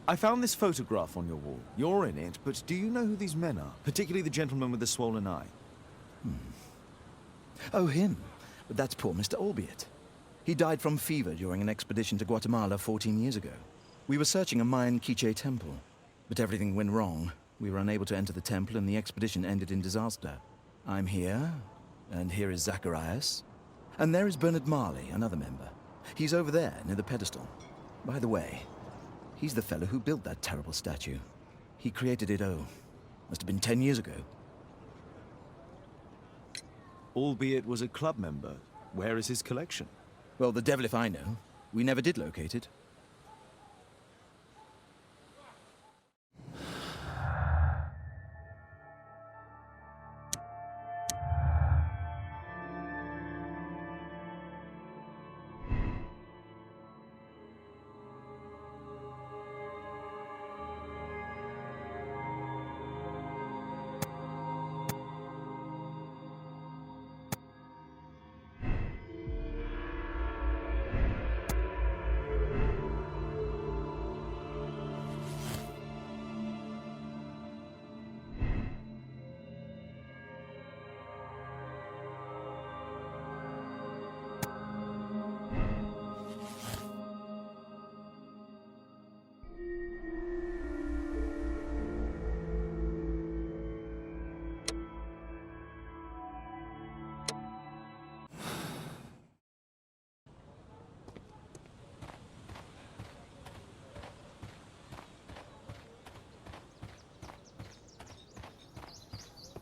I found this photograph on your wall. You're in it, but do you know who these men are? Particularly the gentleman with the swollen eye. Oh, him. But that's poor Mr. Albeit. He died from fever during an expedition to Guatemala 14 years ago. We were searching a Mayan Quiche temple, but everything went wrong. We were unable to enter the temple and the expedition ended in disaster. I'm here, and here is Zacharias. And there is Bernard Marley, another member. He's over there, near the pedestal. By the way, he's the fellow who built that terrible statue. He created it, must have been 10 years ago. Albeit was a club member. Where is his collection? Well, the devil if I know. We never did locate it.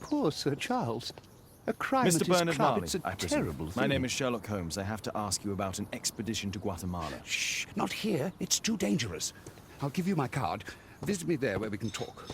Poor Sir Charles. A crime Mr. at his Bernard club, Marley, it's a I presume. terrible thing. My name is Sherlock Holmes. I have to ask you about an expedition to Guatemala. Shh, not here. It's too dangerous. I'll give you my card. Visit me there where we can talk.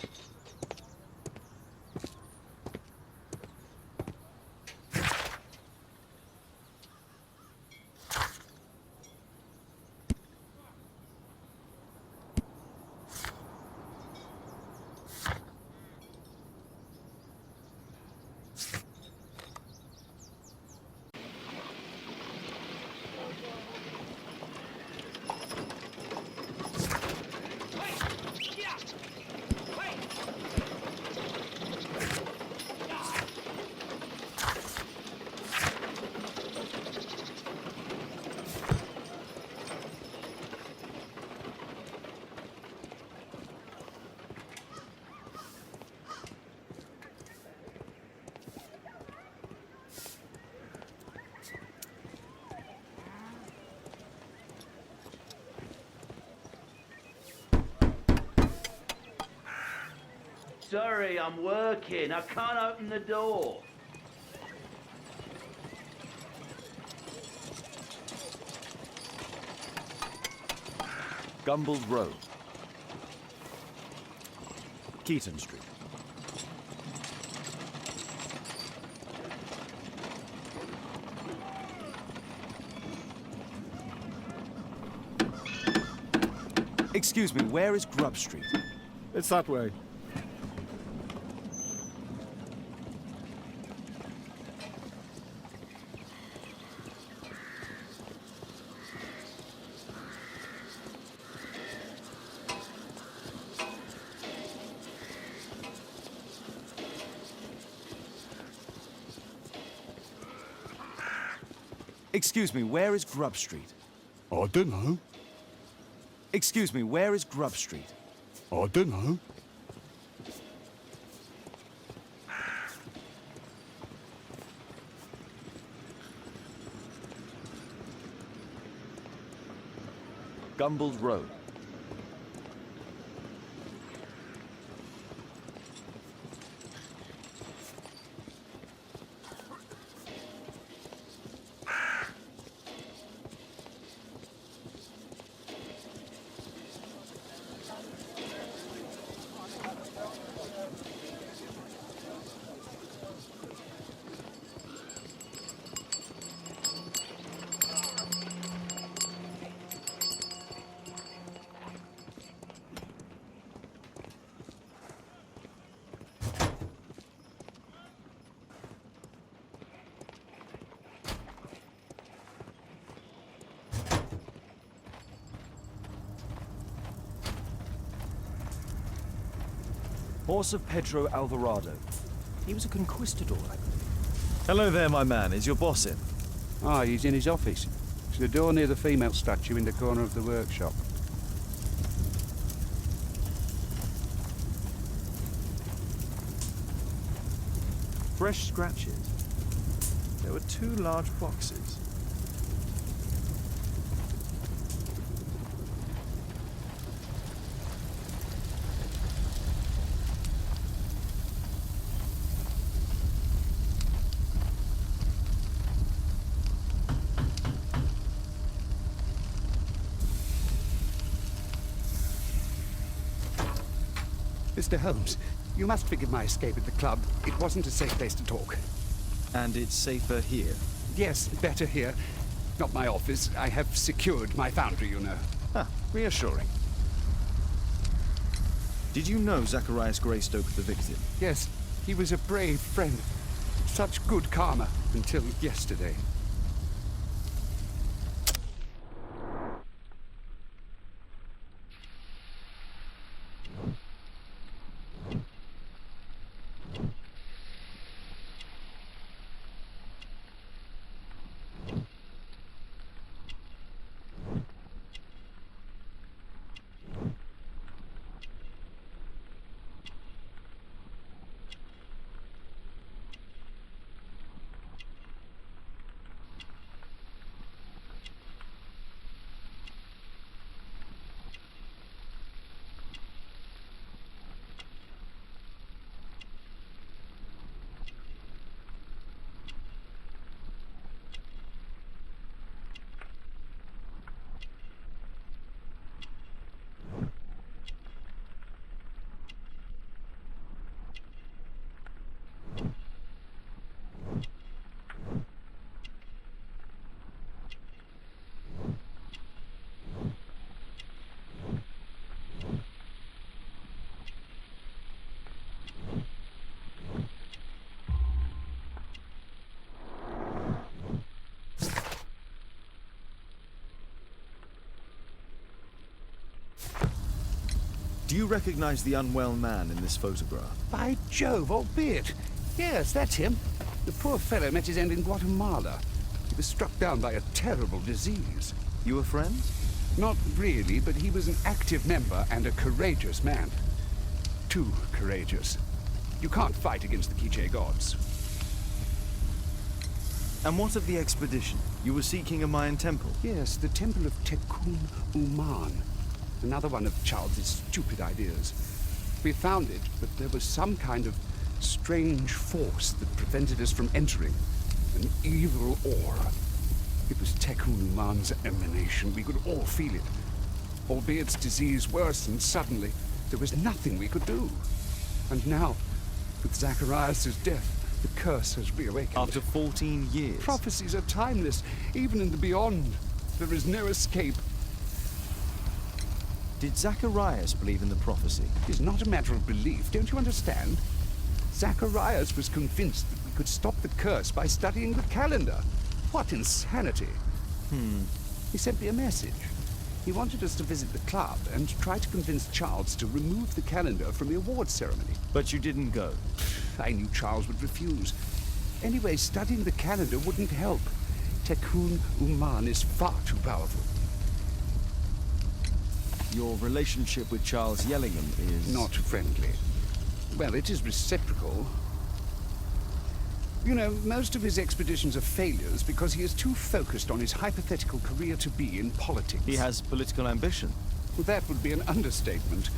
Sorry, I'm working. I can't open the door. Gumballs Road. Keaton Street. Excuse me, where is Grub Street? It's that way. Excuse me, where is Grub Street? I don't know. Excuse me, where is Grub Street? I don't know. Gumballs Road. Horse of Pedro Alvarado. He was a conquistador, I believe. Hello there, my man. Is your boss in? Ah, he's in his office. It's the door near the female statue in the corner of the workshop. Fresh scratches. There were 2 large boxes. Mr. Holmes, you must forgive my escape at the club. It wasn't a safe place to talk. And it's safer here. Yes, better here. Not my office. I have secured my foundry, you know. Ah, reassuring. Did you know Zacharias Greystoke, the victim? Yes, he was a brave friend. Such good karma until yesterday. Do you recognize the unwell man in this photograph? By Jove, albeit. Yes, that's him. The poor fellow met his end in Guatemala. He was struck down by a terrible disease. You were friends? Not really, but he was an active member and a courageous man. Too courageous. You can't fight against the Quiche gods. And what of the expedition? You were seeking a Mayan temple? Yes, the temple of Tekun Uman. Another one of Charles's stupid ideas. We found it, but there was some kind of strange force that prevented us from entering. An evil aura. It was Tekun Uman's emanation. We could all feel it. Albeit its disease worsened suddenly, there was nothing we could do. And now, with Zacharias' death, the curse has reawakened. After 14 years? Prophecies are timeless, even in the beyond. There is no escape. Did Zacharias believe in the prophecy? It is not a matter of belief, don't you understand? Zacharias was convinced that we could stop the curse by studying the calendar. What insanity! He sent me a message. He wanted us to visit the club and try to convince Charles to remove the calendar from the awards ceremony. But you didn't go. I knew Charles would refuse. Anyway, studying the calendar wouldn't help. Tekun Uman is far too powerful. Your relationship with Charles Yellingham is... Not friendly. Well, it is reciprocal. You know, most of his expeditions are failures because he is too focused on his hypothetical career to be in politics. He has political ambition. Well, that would be an understatement.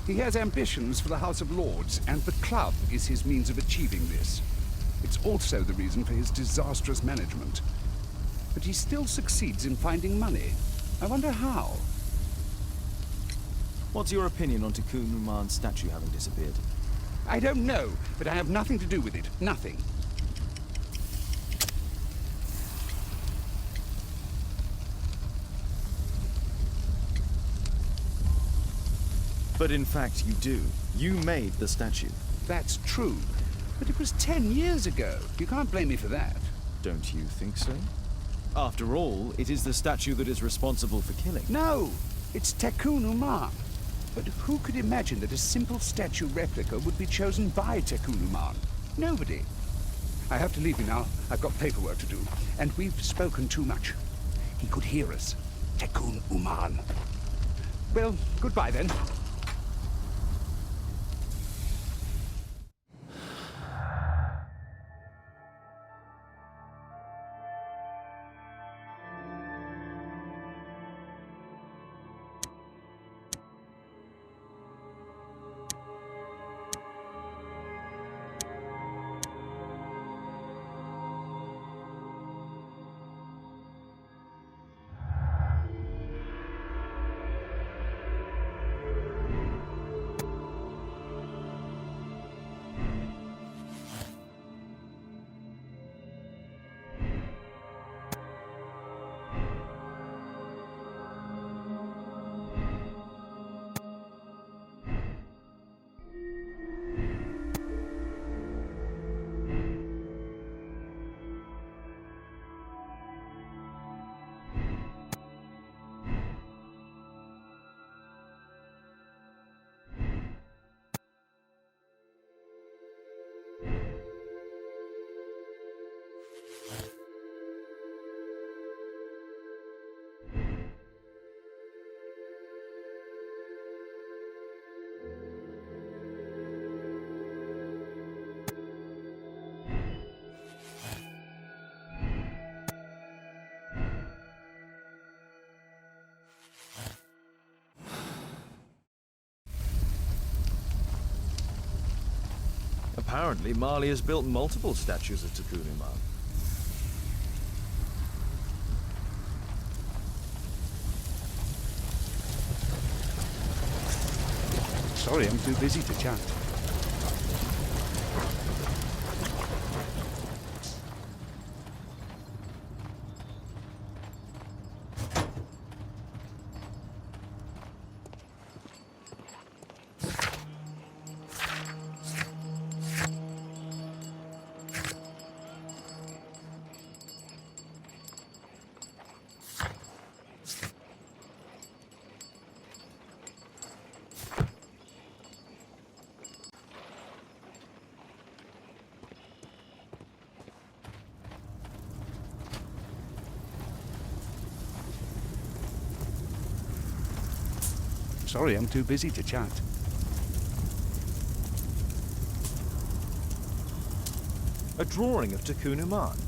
He has ambitions for the House of Lords, and the club is his means of achieving this. It's also the reason for his disastrous management. But he still succeeds in finding money. I wonder how. What's your opinion on Tekun Uman's statue having disappeared? I don't know, but I have nothing to do with it. Nothing. But in fact, you do. You made the statue. That's true. But it was 10 years ago. You can't blame me for that. Don't you think so? After all, it is the statue that is responsible for killing. No! It's Tekun Uman. But who could imagine that a simple statue replica would be chosen by Tekunuman? Nobody. I have to leave you now. I've got paperwork to do. And we've spoken too much. He could hear us. Tekun Uman. Well, goodbye then. Apparently, Mali has built multiple statues of Tekunuman. Sorry, I'm too busy to chat. Sorry, I'm too busy to chat. A drawing of Tekunuman.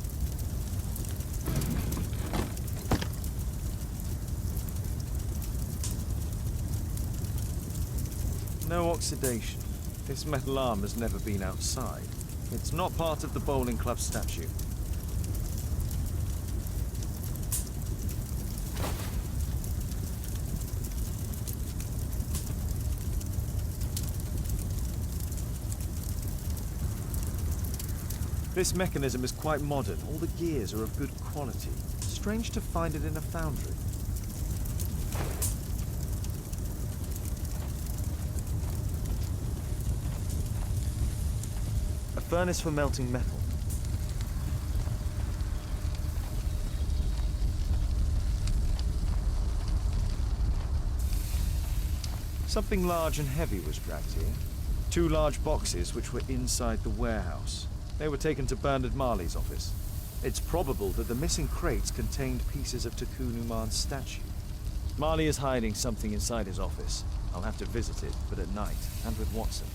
No oxidation. This metal arm has never been outside. It's not part of the bowling club statue. This mechanism is quite modern. All the gears are of good quality. Strange to find it in a foundry. A furnace for melting metal. Something large and heavy was dragged here. 2 large boxes which were inside the warehouse. They were taken to Bernard Marley's office. It's probable that the missing crates contained pieces of Tekunuman's statue. Marley is hiding something inside his office. I'll have to visit it, but at night, and with Watson.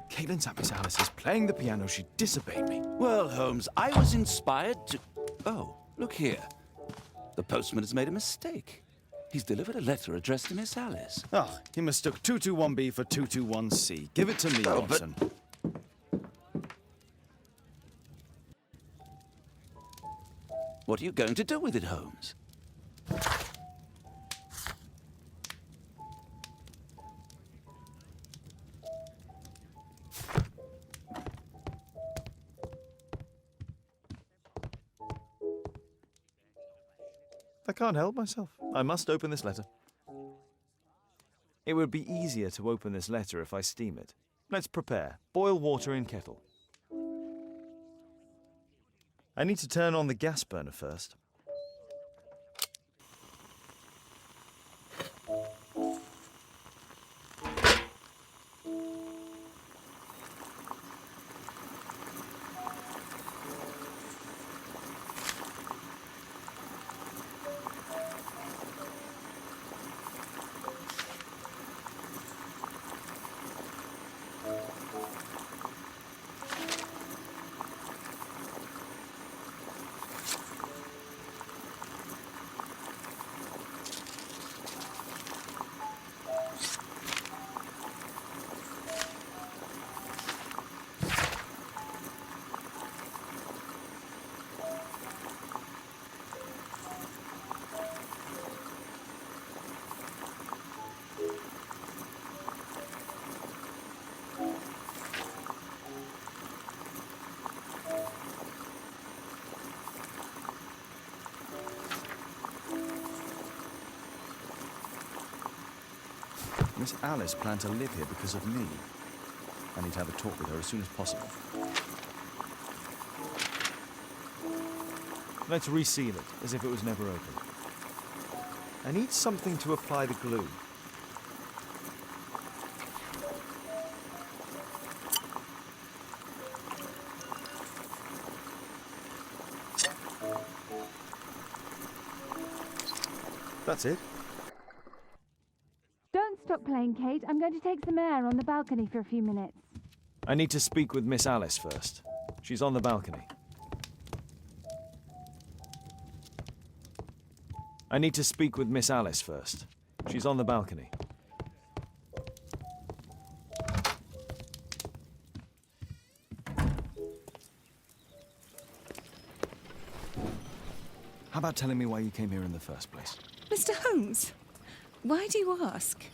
Caitlin Sappis Alice is playing the piano. She disobeyed me. Well, Holmes, I was inspired to... Oh, look here. The postman has made a mistake. He's delivered a letter addressed to Miss Alice. Oh, he mistook 221B for 221C. Give it to me, Oh, but- Watson. What are you going to do with it, Holmes? I can't help myself. I must open this letter. It would be easier to open this letter if I steam it. Let's prepare. Boil water in kettle. I need to turn on the gas burner first. Miss Alice planned to live here because of me. I need to have a talk with her as soon as possible. Let's reseal it, as if it was never opened. I need something to apply the glue. That's it. Don't stop playing, Kate. I'm going to take some air on the balcony for a few minutes. I need to speak with Miss Alice first. She's on the balcony. I need to speak with Miss Alice first. She's on the balcony. How about telling me why you came here in the first place? Mr. Holmes, why do you ask?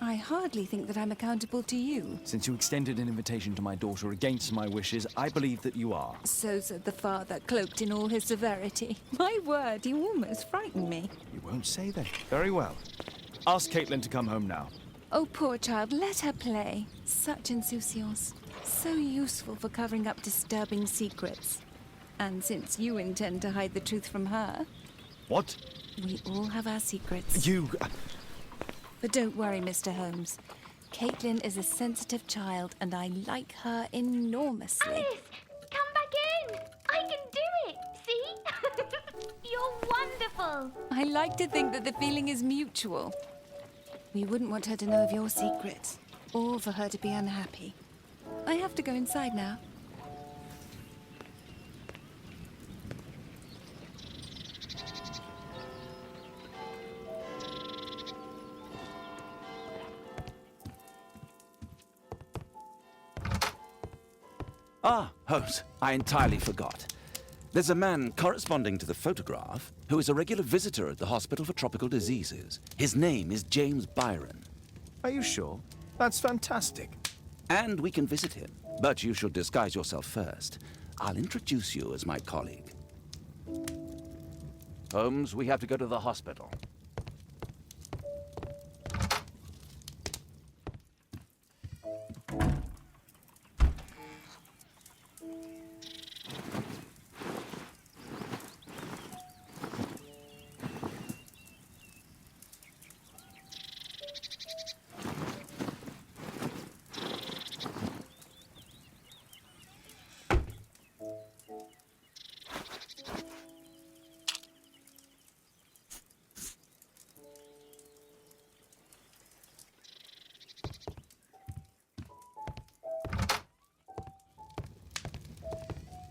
I hardly think that I'm accountable to you. Since you extended an invitation to my daughter against my wishes, I believe that you are. So said the father, cloaked in all his severity. My word, you almost frightened me. You won't say that. Very well. Ask Caitlin to come home now. Oh, poor child, let her play. Such insouciance. So useful for covering up disturbing secrets. And since you intend to hide the truth from her... What? We all have our secrets. You... But don't worry, Mr. Holmes. Caitlin is a sensitive child, and I like her enormously. Alice, come back in. I can do it. See? You're wonderful. I like to think that the feeling is mutual. We wouldn't want her to know of your secrets, or for her to be unhappy. I have to go inside now. Ah, Holmes, I entirely forgot. There's a man corresponding to the photograph who is a regular visitor at the Hospital for Tropical Diseases. His name is James Byron. Are you sure? That's fantastic. And we can visit him, but you should disguise yourself first. I'll introduce you as my colleague. Holmes, we have to go to the hospital.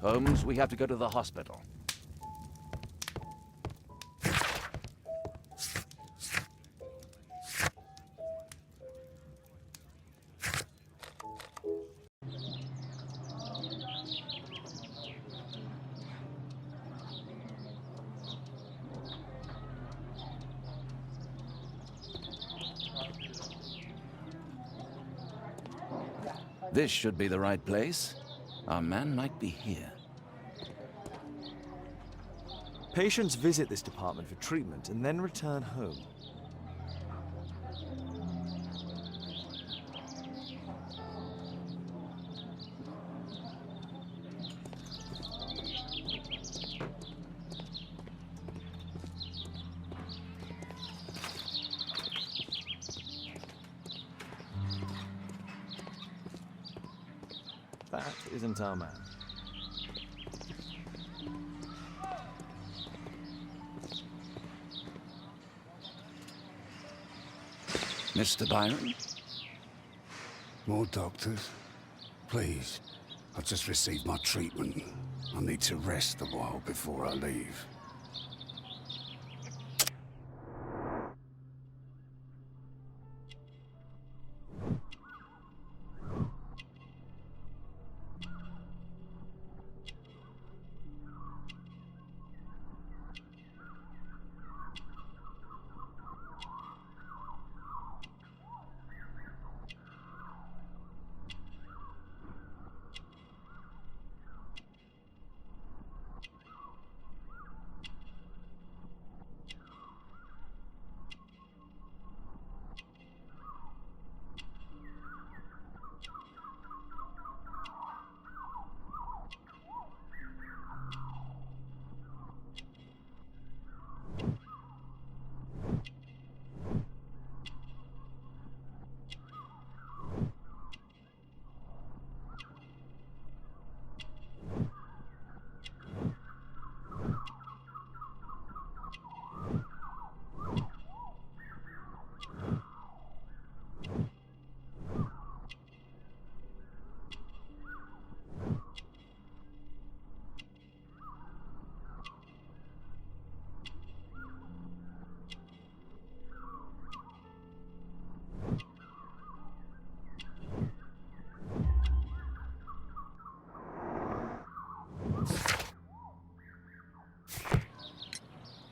Holmes, we have to go to the hospital. This should be the right place. Our man might be here. Patients visit this department for treatment and then return home. That isn't our man. Mr. Byron? More doctors? Please. I've just received my treatment. I need to rest a while before I leave.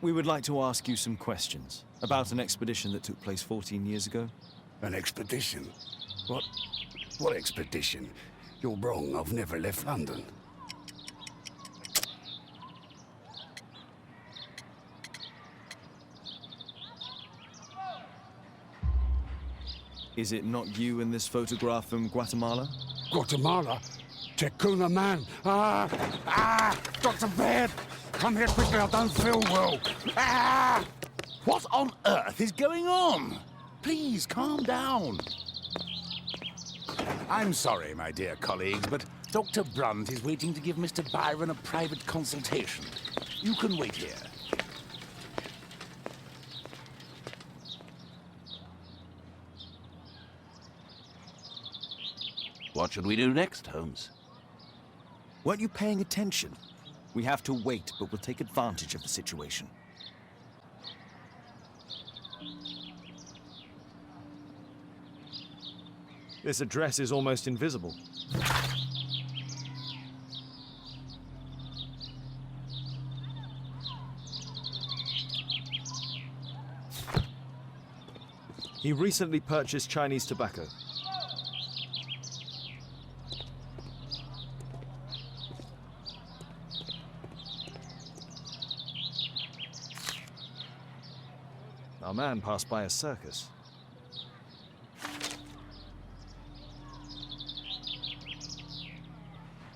We would like to ask you some questions about an expedition that took place 14 years ago. An expedition? What expedition? You're wrong. I've never left London. Is it not you in this photograph from Guatemala? Guatemala? Tecuna man! Dr. Baird! Come here quickly, I don't feel well! What on earth is going on? Please, calm down. I'm sorry, my dear colleagues, but Dr. Brunt is waiting to give Mr. Byron a private consultation. You can wait here. What should we do next, Holmes? Weren't you paying attention? We have to wait, but we'll take advantage of the situation. This address is almost invisible. He recently purchased Chinese tobacco. Our man passed by a circus.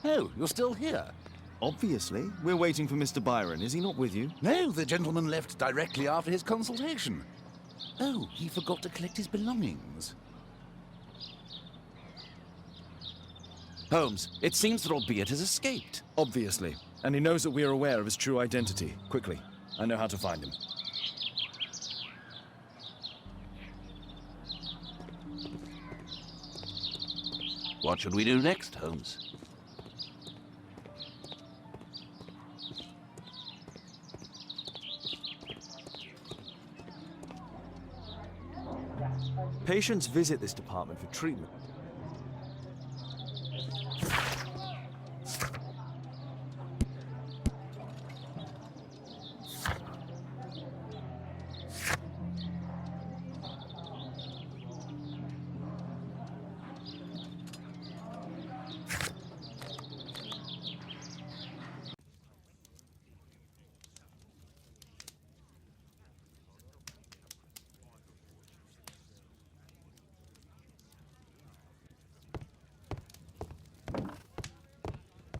Oh, you're still here? Obviously. We're waiting for Mr. Byron. Is he not with you? No, the gentleman left directly after his consultation. Oh, he forgot to collect his belongings. Holmes, it seems that Albeit has escaped. Obviously. And he knows that we are aware of his true identity. Quickly. I know how to find him. What should we do next, Holmes? Patients visit this department for treatment.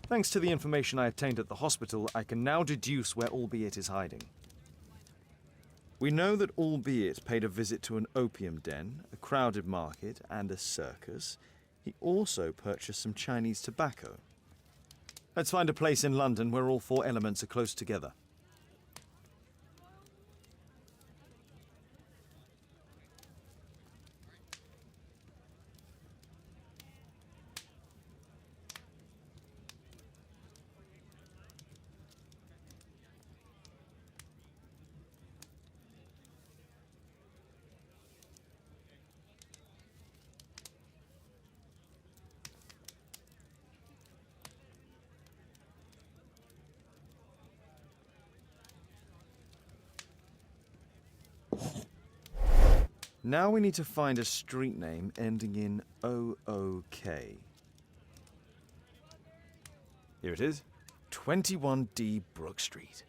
Thanks to the information I obtained at the hospital, I can now deduce where Albeit is hiding. We know that Albeit paid a visit to an opium den, a crowded market, and a circus. He also purchased some Chinese tobacco. Let's find a place in London where all four elements are close together. Now we need to find a street name ending in OOK. Here it is. 21D Brook Street.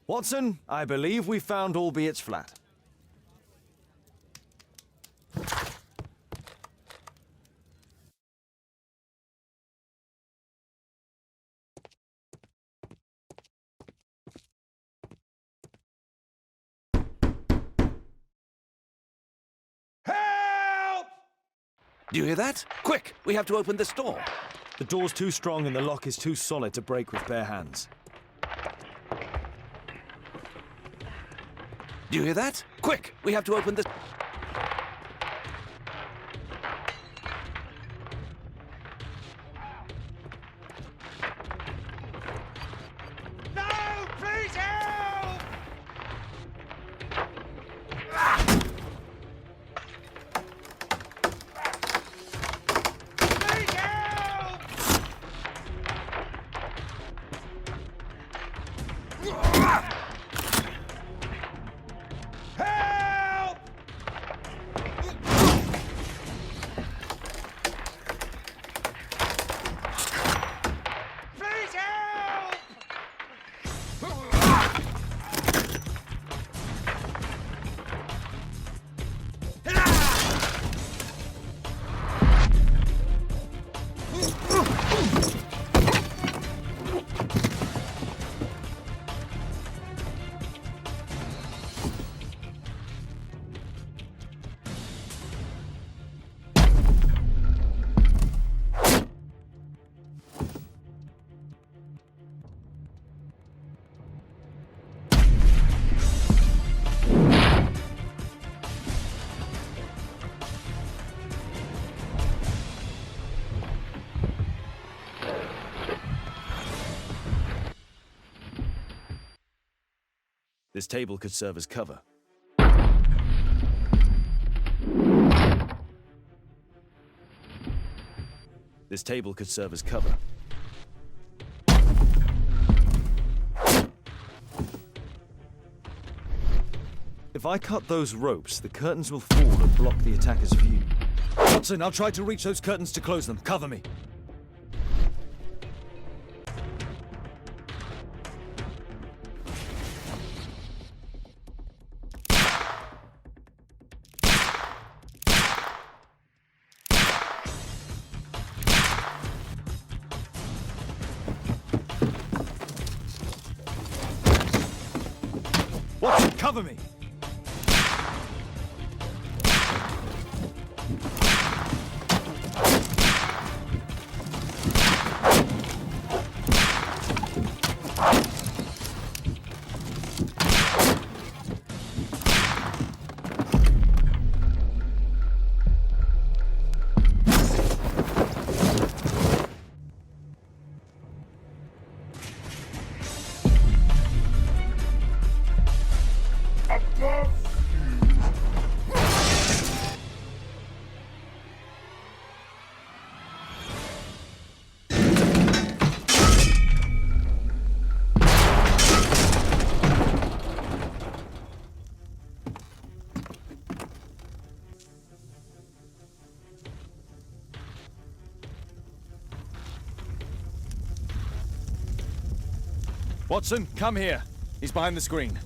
Watson, I believe we found Albeit's flat. Do you hear that? Quick! We have to open this door. The door's too strong and the lock is too solid to break with bare hands. Do you hear that? Quick! We have to open this... No! Please help! Please help! Help! Please help! This table could serve as cover. This table could serve as cover. If I cut those ropes, the curtains will fall and block the attacker's view. Watson, I'll try to reach those curtains to close them. Cover me. Watson, cover me! Watson, come here. He's behind the screen.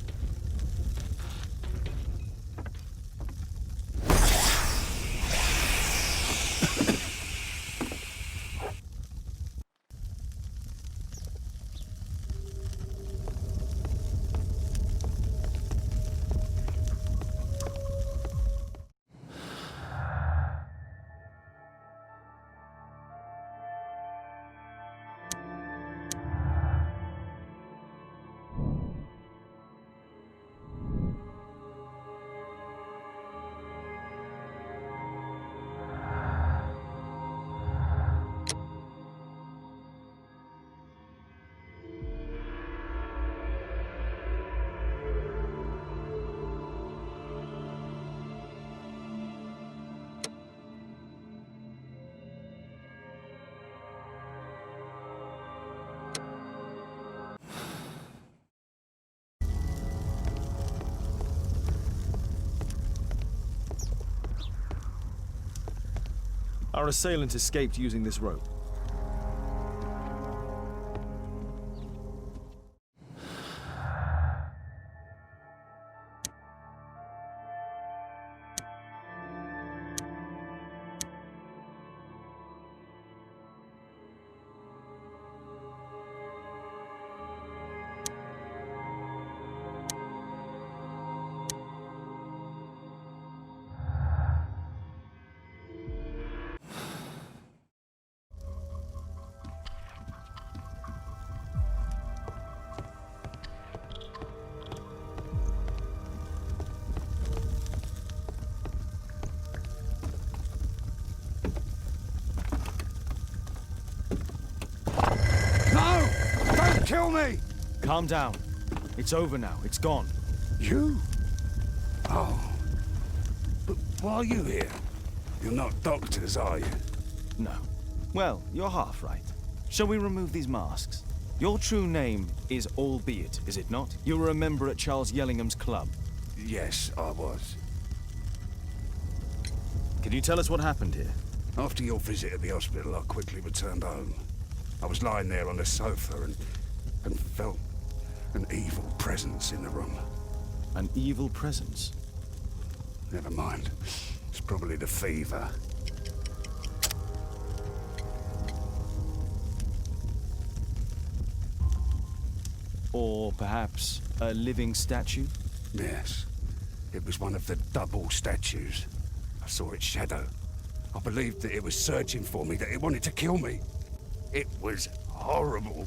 Our assailant escaped using this rope. No! Don't kill me! Calm down. It's over now. It's gone. You? Oh. But why are you here? You're not doctors, are you? No. Well, you're half right. Shall we remove these masks? Your true name is Albeit, is it not? You were a member at Charles Yellingham's club. Yes, I was. Can you tell us what happened here? After your visit at the hospital, I quickly returned home. I was lying there on the sofa and felt an evil presence in the room. An evil presence? Never mind. It's probably the fever. Or perhaps a living statue? Yes. It was one of the double statues. I saw its shadow. I believed that it was searching for me, that it wanted to kill me. It was horrible.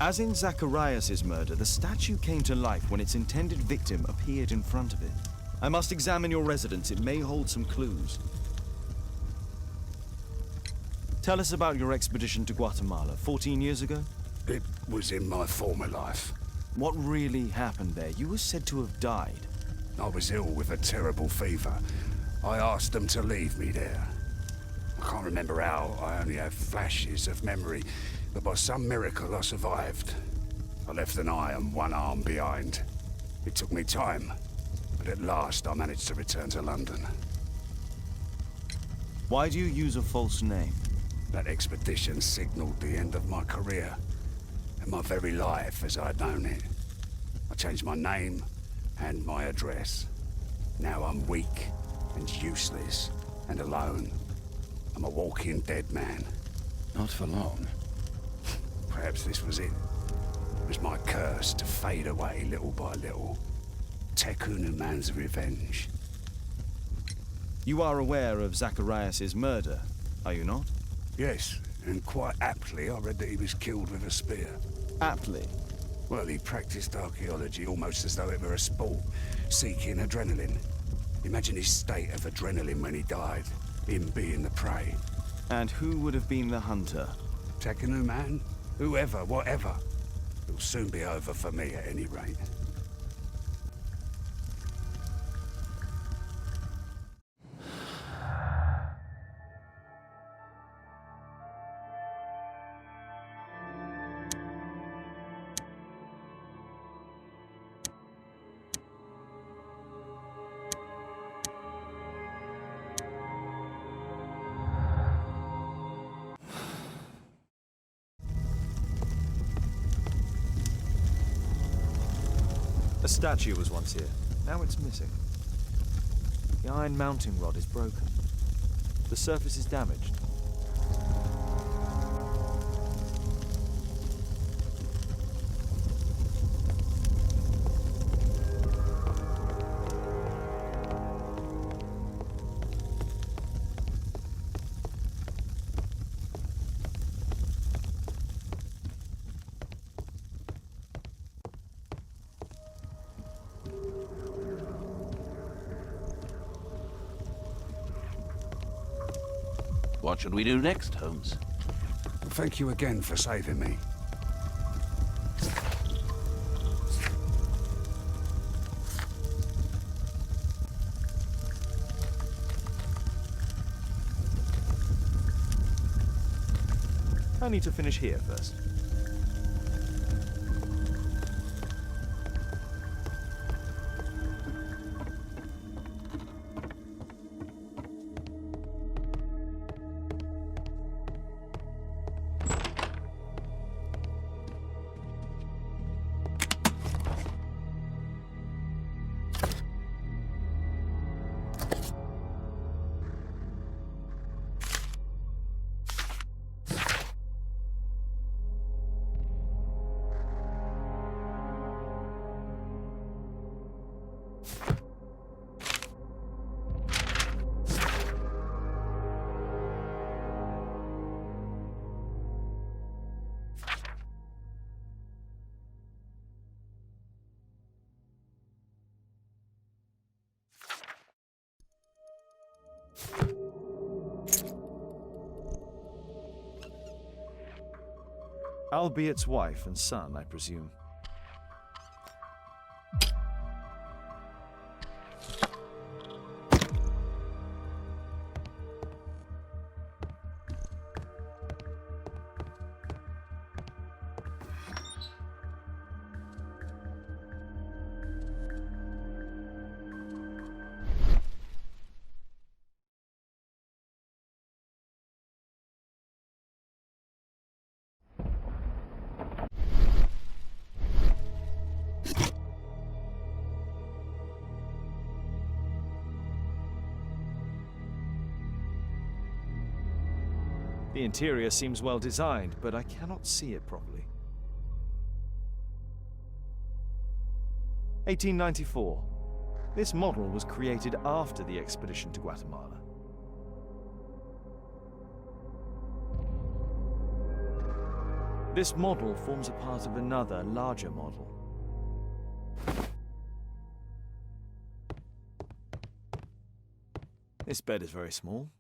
As in Zacharias' murder, the statue came to life when its intended victim appeared in front of it. I must examine your residence. It may hold some clues. Tell us about your expedition to Guatemala 14 years ago. It was in my former life. What really happened there? You were said to have died. I was ill with a terrible fever. I asked them to leave me there. I can't remember how. I only have flashes of memory. But by some miracle, I survived. I left an eye and one arm behind. It took me time, but at last I managed to return to London. Why do you use a false name? That expedition signaled the end of my career, and my very life as I'd known it. I changed my name and my address. Now I'm weak and useless and alone. I'm a walking dead man. Not for long. Perhaps this was it. It was my curse to fade away little by little. Tekunu man's revenge. You are aware of Zacharias' murder, are you not? Yes, and quite aptly I read that he was killed with a spear. Aptly. Well, he practiced archaeology almost as though it were a sport, seeking adrenaline. Imagine his state of adrenaline when he died, him being the prey. And who would have been the hunter? Tekunu man? Whoever, whatever. It'll soon be over for me at any rate. A statue was once here. Now it's missing. The iron mounting rod is broken. The surface is damaged. What should we do next, Holmes? Thank you again for saving me. I need to finish here first. Albiet's wife and son, I presume. The interior seems well designed, but I cannot see it properly. 1894. This model was created after the expedition to Guatemala. This model forms a part of another, larger model. This bed is very small.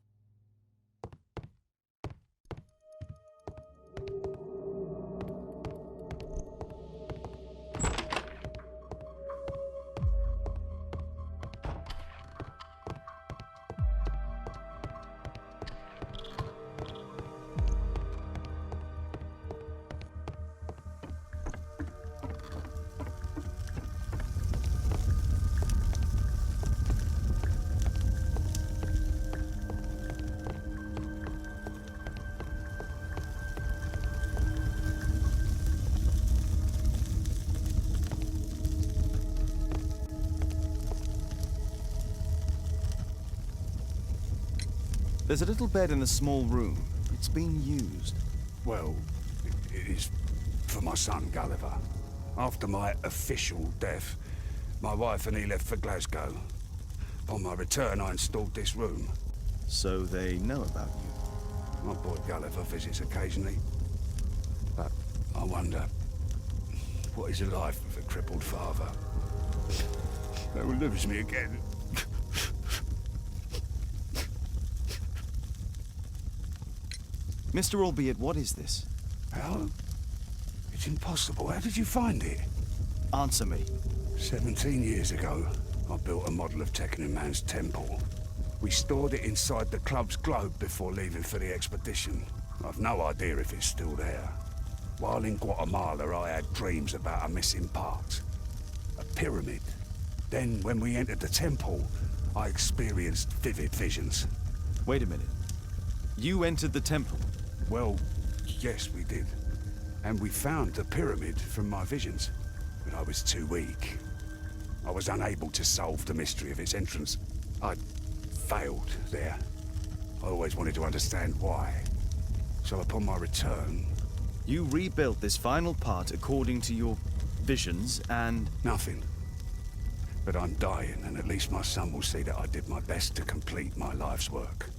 There's a little bed in the small room. It's been used. Well, it is for my son, Gulliver. After my official death, my wife and he left for Glasgow. Upon my return, I installed this room. So they know about you? My boy Gulliver visits occasionally. But I wonder, what is the life of a crippled father? That will lose me again. Mr. Albeit, what is this? How? It's impossible. How did you find it? Answer me. 17 years ago, I built a model of Tekkenman's temple. We stored it inside the club's globe before leaving for the expedition. I've no idea if it's still there. While in Guatemala, I had dreams about a missing part. A pyramid. Then, when we entered the temple, I experienced vivid visions. Wait a minute. You entered the temple? Well, yes, we did. And we found the pyramid from my visions. But I was too weak. I was unable to solve the mystery of its entrance. I failed there. I always wanted to understand why. So upon my return... You rebuilt this final part according to your visions and... Nothing. But I'm dying, and at least my son will see that I did my best to complete my life's work.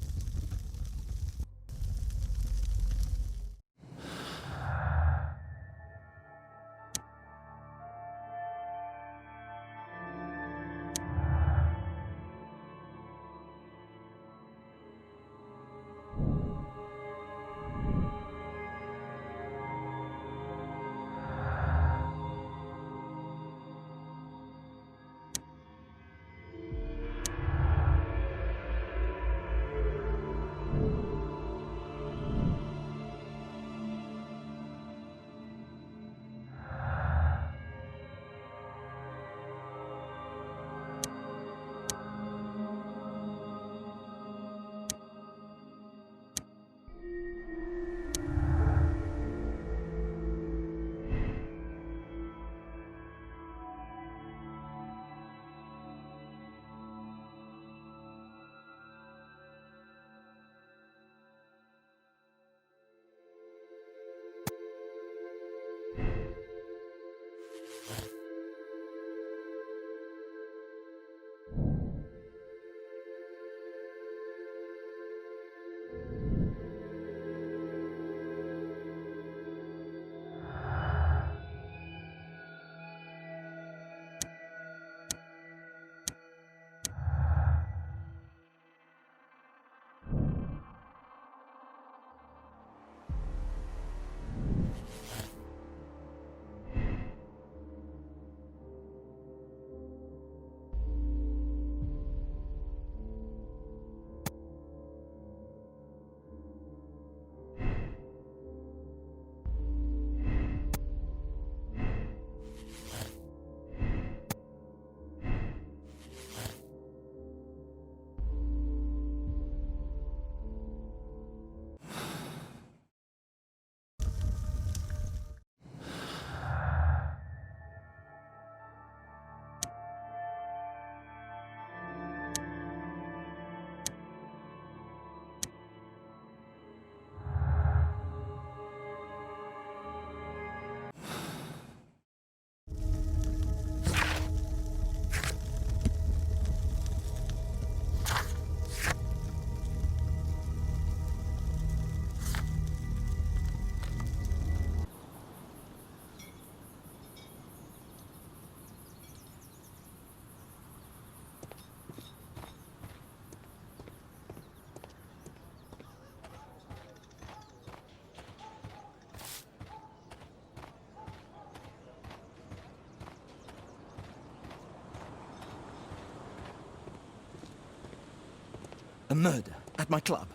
A murder at my club.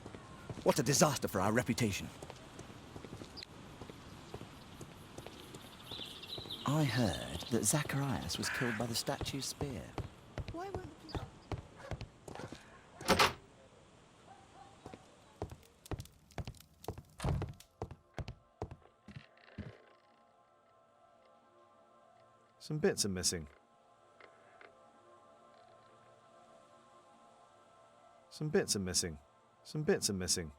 What a disaster for our reputation. I heard that Zacharias was killed by the statue's spear. Why won't the... Some bits are missing. Some bits are missing. Some bits are missing.